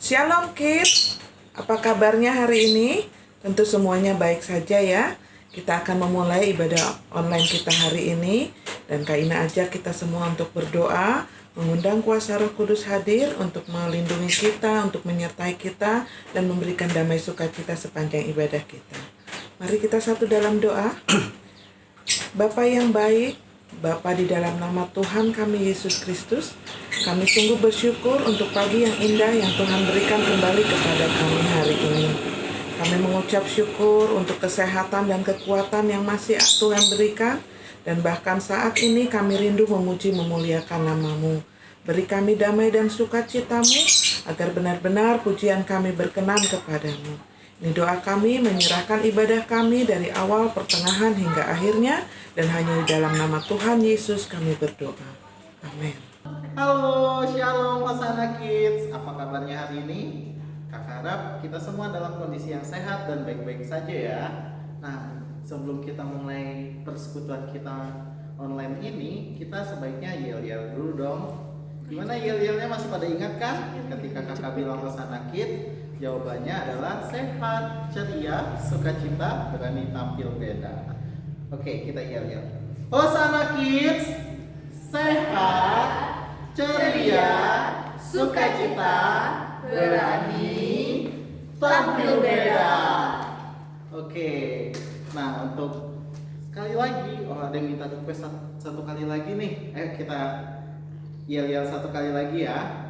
Shalom Kids, apa kabarnya hari ini? Tentu semuanya baik saja ya. Kita akan memulai ibadah online kita hari ini. Dan Kak Ina ajak kita semua untuk berdoa, mengundang kuasa Roh Kudus hadir untuk melindungi kita, untuk menyertai kita, dan memberikan damai sukacita sepanjang ibadah kita. Mari kita satu dalam doa. Bapa yang baik, Bapa di dalam nama Tuhan kami Yesus Kristus, kami sungguh bersyukur untuk pagi yang indah yang Tuhan berikan kembali kepada kami hari ini. Kami mengucap syukur untuk kesehatan dan kekuatan yang masih Tuhan berikan, dan bahkan saat ini kami rindu memuji memuliakan nama-Mu. Beri kami damai dan sukacita-Mu, agar benar-benar pujian kami berkenan kepadamu. Ini doa kami, menyerahkan ibadah kami dari awal, pertengahan, hingga akhirnya, dan hanya di dalam nama Tuhan Yesus kami berdoa. Amin. Halo, Shalom Asana Kids. Apa kabarnya hari ini? Kakak harap kita semua dalam kondisi yang sehat dan baik-baik saja ya. Nah, sebelum kita mulai persekutuan kita online ini, kita sebaiknya yel-yel dulu dong. Gimana yel-yelnya, masih pada ingat kan? Ketika kakak bilang Asana Kids, jawabannya adalah sehat, ceria, sukacita, berani tampil beda. Oke, kita yel-yel. Hosana Kids, sehat, ceria, sukacita, berani tampil beda. Oke, nah untuk sekali lagi, ada yang minta request satu kali lagi nih. Kita yel-yel satu kali lagi ya.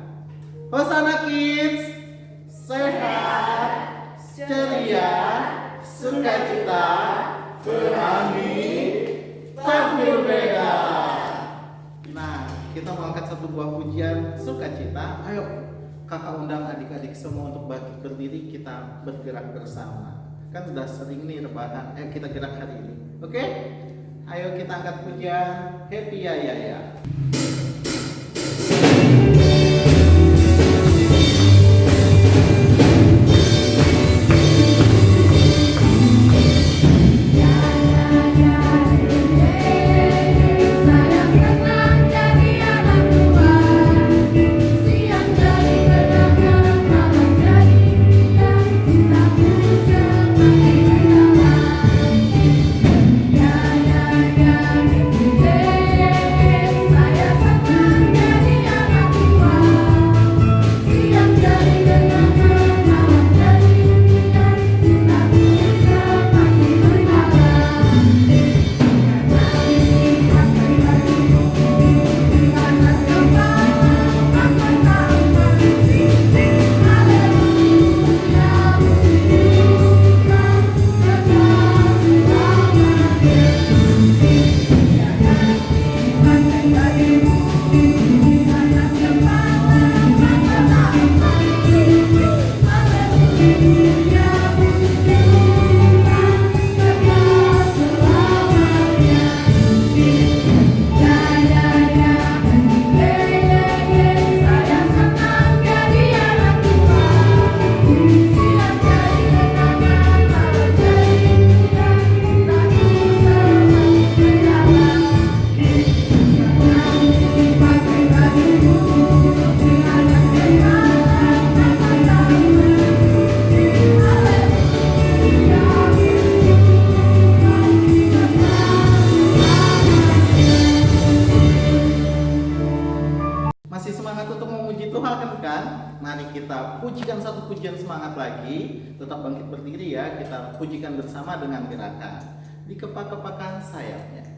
Hosana Kids, sehat, ceria, sukacita, berani tampil beda. Nah, kita mau angkat satu buah pujian sukacita. Ayo, kakak undang adik-adik semua untuk berdiri, kita bergerak bersama. Kan sudah sering nih rebahan, kita gerak hari ini. Oke? Ayo kita angkat pujian Happy Ya Ya Ya. Masih semangat untuk memuji Tuhan kan? Mari kita pujikan satu pujian semangat lagi. Tetap bangkit berdiri ya. Kita pujikan bersama dengan gerakan dikepak-kepakan sayapnya.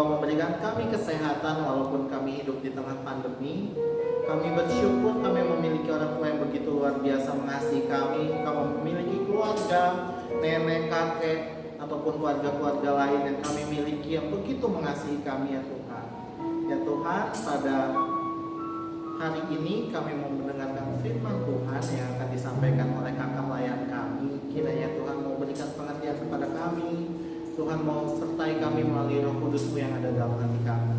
memberikan kami kesehatan walaupun kami hidup di tengah pandemi. Kami bersyukur kami memiliki orang tua yang begitu luar biasa mengasihi kami. Kami memiliki keluarga, nenek, kakek, ataupun keluarga-keluarga lain yang kami miliki yang begitu mengasihi kami ya Tuhan. Ya Tuhan, pada hari ini kami mau mendengarkan firman Tuhan yang akan disampaikan oleh kakak layan kami. Kiranya Tuhan mau berikan pengertian kepada kami. Tuhan mau sertai kami melalui Roh Kudus-Mu yang ada dalam hati kami.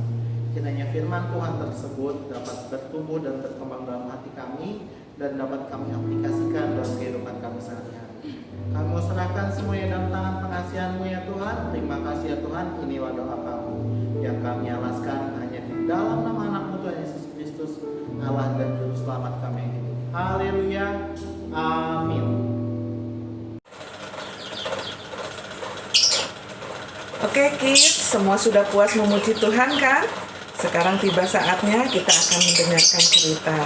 Kiranya firman Tuhan tersebut dapat bertumbuh dan berkembang dalam hati kami dan dapat kami aplikasikan dalam kehidupan kami sehari-hari. Kami mau serahkan semuanya dalam tangan pengasihan-Mu ya Tuhan. Terima kasih ya Tuhan. Inilah doa kami yang kami alaskan hanya di dalam nama anak-Mu Tuhan Yesus Kristus, Allah dan Juru Selamat kami yang hidup. Haleluya. Amin. Oke kids, semua sudah puas memuji Tuhan kan? Sekarang tiba saatnya kita akan mendengarkan cerita.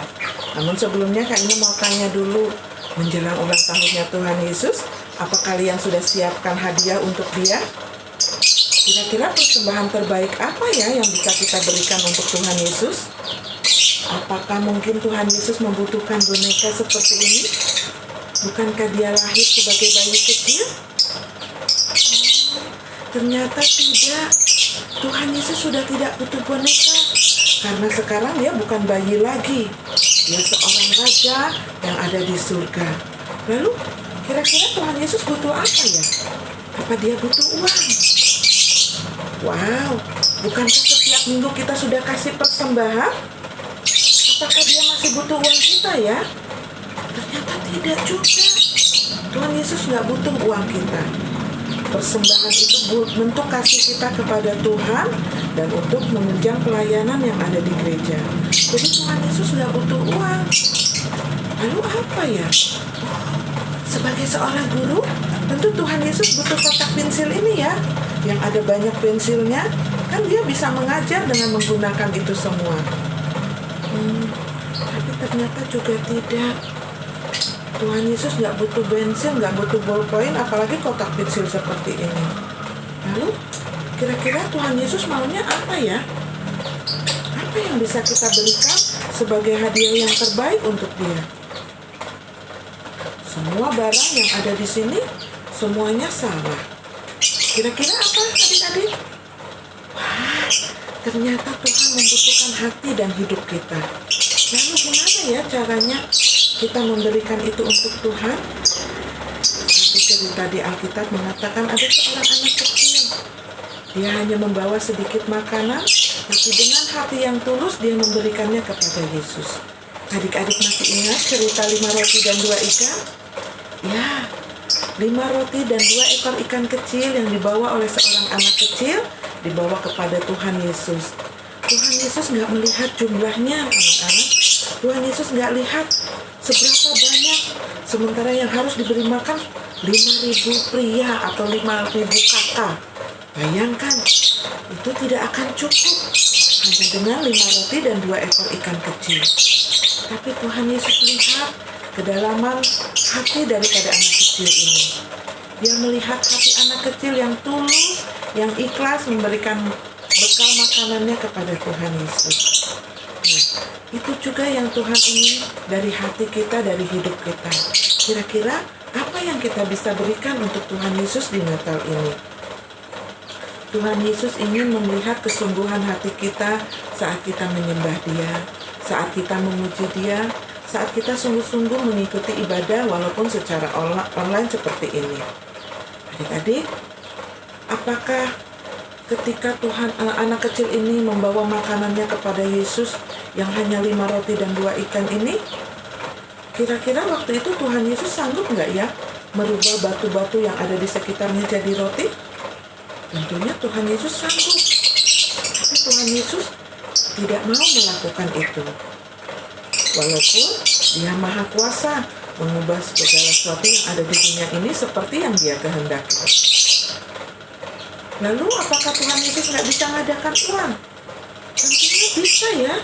Namun sebelumnya Kak Ina mau tanya dulu, menjelang ulang tahunnya Tuhan Yesus, apa kalian sudah siapkan hadiah untuk dia? Kira-kira persembahan terbaik apa ya yang bisa kita berikan untuk Tuhan Yesus? Apakah mungkin Tuhan Yesus membutuhkan boneka seperti ini? Bukankah dia lahir sebagai bayi kecil? Ternyata tidak. Tuhan Yesus sudah tidak butuh boneka. Karena sekarang dia bukan bayi lagi. Dia seorang raja yang ada di surga. Lalu, kira-kira Tuhan Yesus butuh apa ya? Apa dia butuh uang? Wow, bukankah setiap minggu kita sudah kasih persembahan? Apakah dia masih butuh uang kita ya? Ternyata tidak juga. Tuhan Yesus nggak butuh uang kita. Persembahan itu bentuk kasih kita kepada Tuhan dan untuk menunjang pelayanan yang ada di gereja. Jadi Tuhan Yesus nggak butuh uang. Lalu apa ya? Sebagai seorang guru, tentu Tuhan Yesus butuh kotak pensil ini ya, yang ada banyak pensilnya. Kan dia bisa mengajar dengan menggunakan itu semua. Tapi ternyata juga tidak. Tuhan Yesus nggak butuh pensil, nggak butuh ballpoint, apalagi kotak pensil seperti ini. Lalu, kira-kira Tuhan Yesus maunya apa ya? Apa yang bisa kita berikan sebagai hadiah yang terbaik untuk dia? Semua barang yang ada di sini, semuanya sama. Kira-kira apa adik-adik? Wah, ternyata Tuhan membutuhkan hati dan hidup kita. Lalu gimana ya caranya kita memberikan itu untuk Tuhan? Satu cerita di Alkitab mengatakan ada seorang anak kecil. Dia hanya membawa sedikit makanan, tapi dengan hati yang tulus dia memberikannya kepada Yesus. Adik-adik masih ingat cerita 5 roti dan 2 ikan? Ya, 5 roti dan 2 ekor ikan kecil yang dibawa oleh seorang anak kecil dibawa kepada Tuhan Yesus. Tuhan Yesus nggak melihat jumlahnya, anak-anak. Tuhan Yesus nggak lihat seberapa banyak. Sementara yang harus diberi makan 5.000 pria atau 5.000 kakak. Bayangkan, itu tidak akan cukup hanya dengan 5 roti dan 2 ekor ikan kecil. Tapi Tuhan Yesus lihat kedalaman hati daripada anak kecil ini. Dia melihat hati anak kecil yang tulus, yang ikhlas memberikan bekal makanannya kepada Tuhan Yesus. Nah, itu juga yang Tuhan ingin dari hati kita, dari hidup kita. Kira-kira apa yang kita bisa berikan untuk Tuhan Yesus di Natal ini? Tuhan Yesus ingin melihat kesungguhan hati kita saat kita menyembah Dia, saat kita memuji Dia, saat kita sungguh-sungguh mengikuti ibadah walaupun secara online seperti ini. Adik-adik, apakah ketika anak kecil ini membawa makanannya kepada Yesus yang hanya 5 roti dan 2 ikan ini, kira-kira waktu itu Tuhan Yesus sanggup nggak ya merubah batu-batu yang ada di sekitarnya jadi roti? Tentunya Tuhan Yesus sanggup. Tapi Tuhan Yesus tidak mau melakukan itu. Walaupun Dia Maha Kuasa mengubah segala sesuatu yang ada di dunia ini seperti yang Dia kehendaki. Lalu apakah Tuhan Yesus nggak bisa mengadakan uang? Tentunya bisa ya.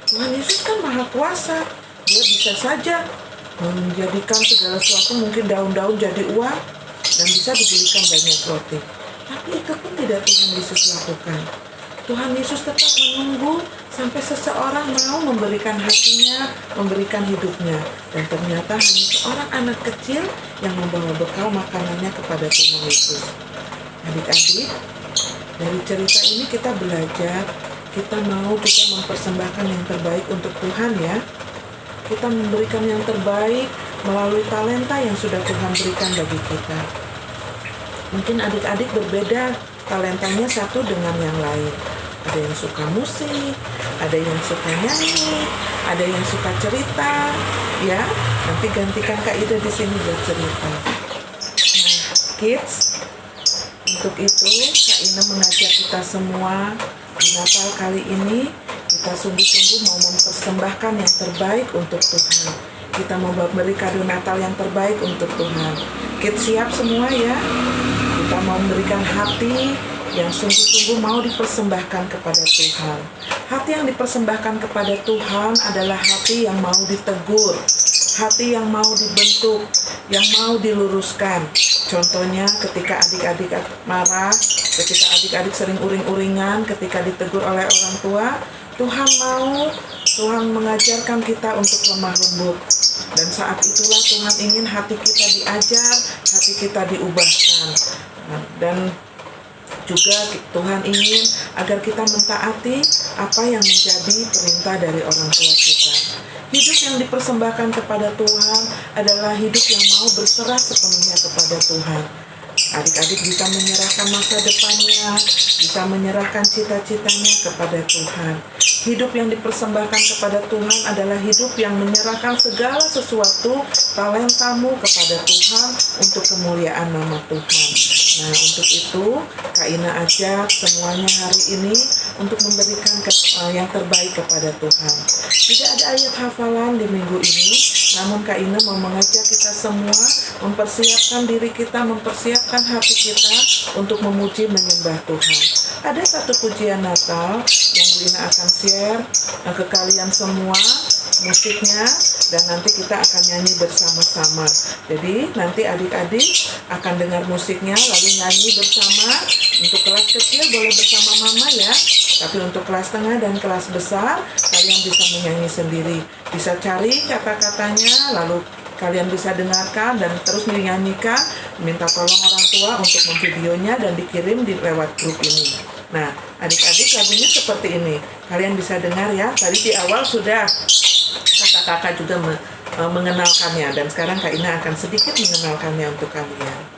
Tuhan Yesus kan Maha Kuasa. Dia bisa saja menjadikan segala sesuatu, mungkin daun-daun jadi uang, dan bisa dibelikan banyak roti. Tapi itu pun tidak Tuhan Yesus lakukan. Tuhan Yesus tetap menunggu sampai seseorang mau memberikan hatinya, memberikan hidupnya. Dan ternyata hanya seorang anak kecil yang membawa bekal makanannya kepada Tuhan Yesus. Adik-adik, dari cerita ini kita belajar, kita mau juga mempersembahkan yang terbaik untuk Tuhan ya. Kita memberikan yang terbaik melalui talenta yang sudah Tuhan berikan bagi kita. Mungkin adik-adik berbeda talentanya satu dengan yang lain. Ada yang suka musik, ada yang suka nyanyi, ada yang suka cerita, ya. Nanti gantikan Kak Ida di sini buat cerita. Nah, kids, untuk itu Kak Ina mengajak kita semua di Natal kali ini kita sungguh-sungguh mau mempersembahkan yang terbaik untuk Tuhan. Kita mau beri kado Natal yang terbaik untuk Tuhan. Kids siap semua ya? Kita mau memberikan hati yang sungguh-sungguh mau dipersembahkan kepada Tuhan. Hati yang dipersembahkan kepada Tuhan adalah hati yang mau ditegur, hati yang mau dibentuk, yang mau diluruskan. Contohnya ketika adik-adik marah, ketika adik-adik sering uring-uringan, ketika ditegur oleh orang tua, Tuhan mengajarkan kita untuk lemah lembut. Dan saat itulah Tuhan ingin hati kita diajar, hati kita diubahkan. Dan juga Tuhan ingin agar kita mentaati apa yang menjadi perintah dari orang tua kita. Hidup yang dipersembahkan kepada Tuhan adalah hidup yang mau berserah sepenuhnya kepada Tuhan. Adik-adik bisa menyerahkan masa depannya, bisa menyerahkan cita-citanya kepada Tuhan. Hidup yang dipersembahkan kepada Tuhan adalah hidup yang menyerahkan segala sesuatu talentamu kepada Tuhan untuk kemuliaan nama Tuhan. Nah, untuk itu Kak Ina ajak semuanya hari ini untuk memberikan yang terbaik kepada Tuhan. Tidak ada ayat hafalan di minggu ini, namun Kak Ina mau mengajak kita semua mempersiapkan diri kita, mempersiapkan hati kita untuk memuji menyembah Tuhan. Ada satu pujian Natal yang Bu Ina akan share ke kalian semua musiknya, dan nanti kita akan nyanyi bersama-sama. Jadi nanti adik-adik akan dengar musiknya lalu nyanyi bersama. Untuk kelas kecil boleh bersama mama ya, tapi untuk kelas tengah dan kelas besar kalian bisa menyanyi sendiri. Bisa cari kata-katanya lalu kalian bisa dengarkan dan terus menyanyikan. Minta tolong orang tua untuk memvideonya dan dikirim lewat grup ini. Nah, adik-adik lagunya seperti ini. Kalian bisa dengar ya. Tadi di awal sudah kakak-kakak juga mengenalkannya, dan sekarang Kak Ina akan sedikit mengenalkannya untuk kalian.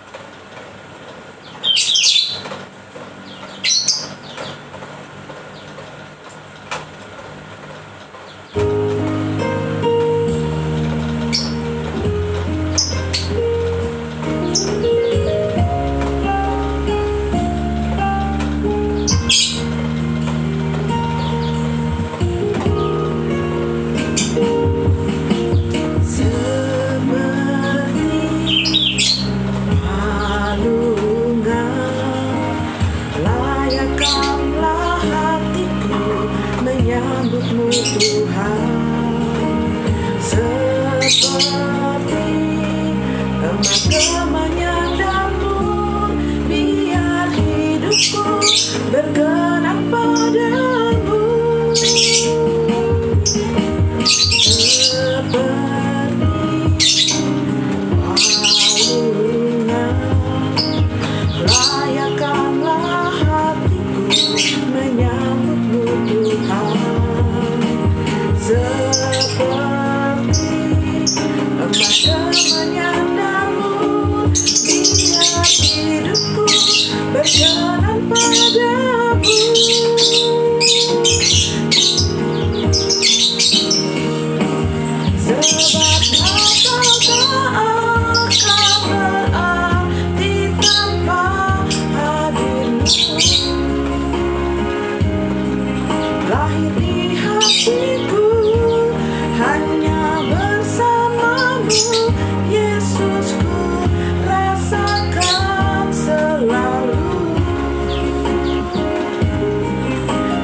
Menyambutmu Tuhan, seperti emas kemenyandarmu, biar hidupku berkenan padamu. Seperti palungan, layakkanlah hatiku menyambutmu Tuhan. Seperti emas kemenyandarmu, biar hidupku berkenan padamu. Sebab Natal tak akan berarti tanpa hadirmu. Lahir di hatiku hanya bersamamu, Yesusku rasakan selalu.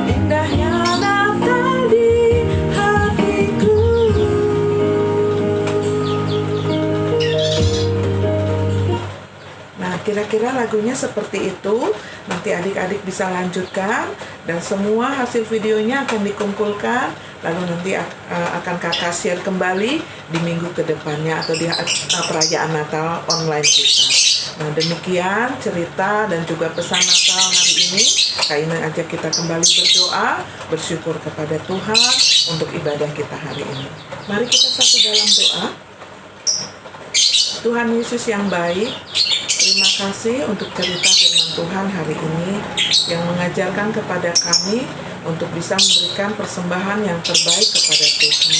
Indahnya Natal di hatiku. Nah, kira-kira kira-kira lagunya seperti itu. Nanti adik-adik bisa lanjutkan dan semua hasil videonya akan dikumpulkan. Lalu nanti akan kakak share kembali di minggu kedepannya atau di perayaan Natal online kita. Nah, demikian cerita dan juga pesan Natal hari ini. Kak Ina ajak kita kembali berdoa, bersyukur kepada Tuhan untuk ibadah kita hari ini. Mari kita satu dalam doa. Tuhan Yesus yang baik, terima kasih untuk cerita firman Tuhan hari ini yang mengajarkan kepada kami untuk bisa memberikan persembahan yang terbaik kepada Tuhan.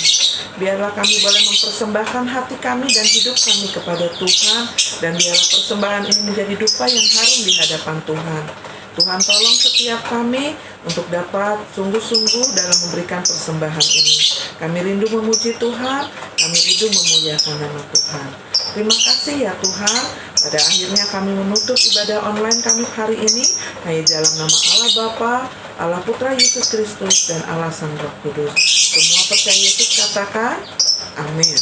Biarlah kami boleh mempersembahkan hati kami dan hidup kami kepada Tuhan, dan biarlah persembahan ini menjadi dupa yang harum di hadapan Tuhan. Tuhan tolong setiap kami untuk dapat sungguh-sungguh dalam memberikan persembahan ini. Kami rindu memuji Tuhan, kami rindu memuliakan nama Tuhan. Terima kasih ya Tuhan, pada akhirnya kami menutup ibadah online kami hari ini hanya dalam nama Allah Bapa, Allah Putra Yesus Kristus, dan Allah Sang Roh Kudus. Semua percaya Yesus katakan, amin.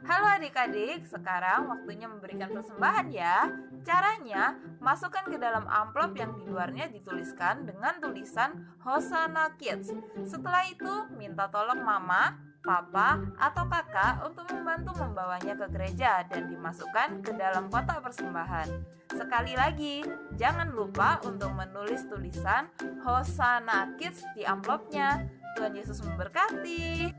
Halo adik-adik, sekarang waktunya memberikan persembahan ya. Caranya, masukkan ke dalam amplop yang di luarnya dituliskan dengan tulisan Hosanna Kids. Setelah itu, minta tolong mama, papa, atau kakak untuk membantu membawanya ke gereja dan dimasukkan ke dalam kotak persembahan. Sekali lagi, jangan lupa untuk menulis tulisan Hosanna Kids di amplopnya. Tuhan Yesus memberkati.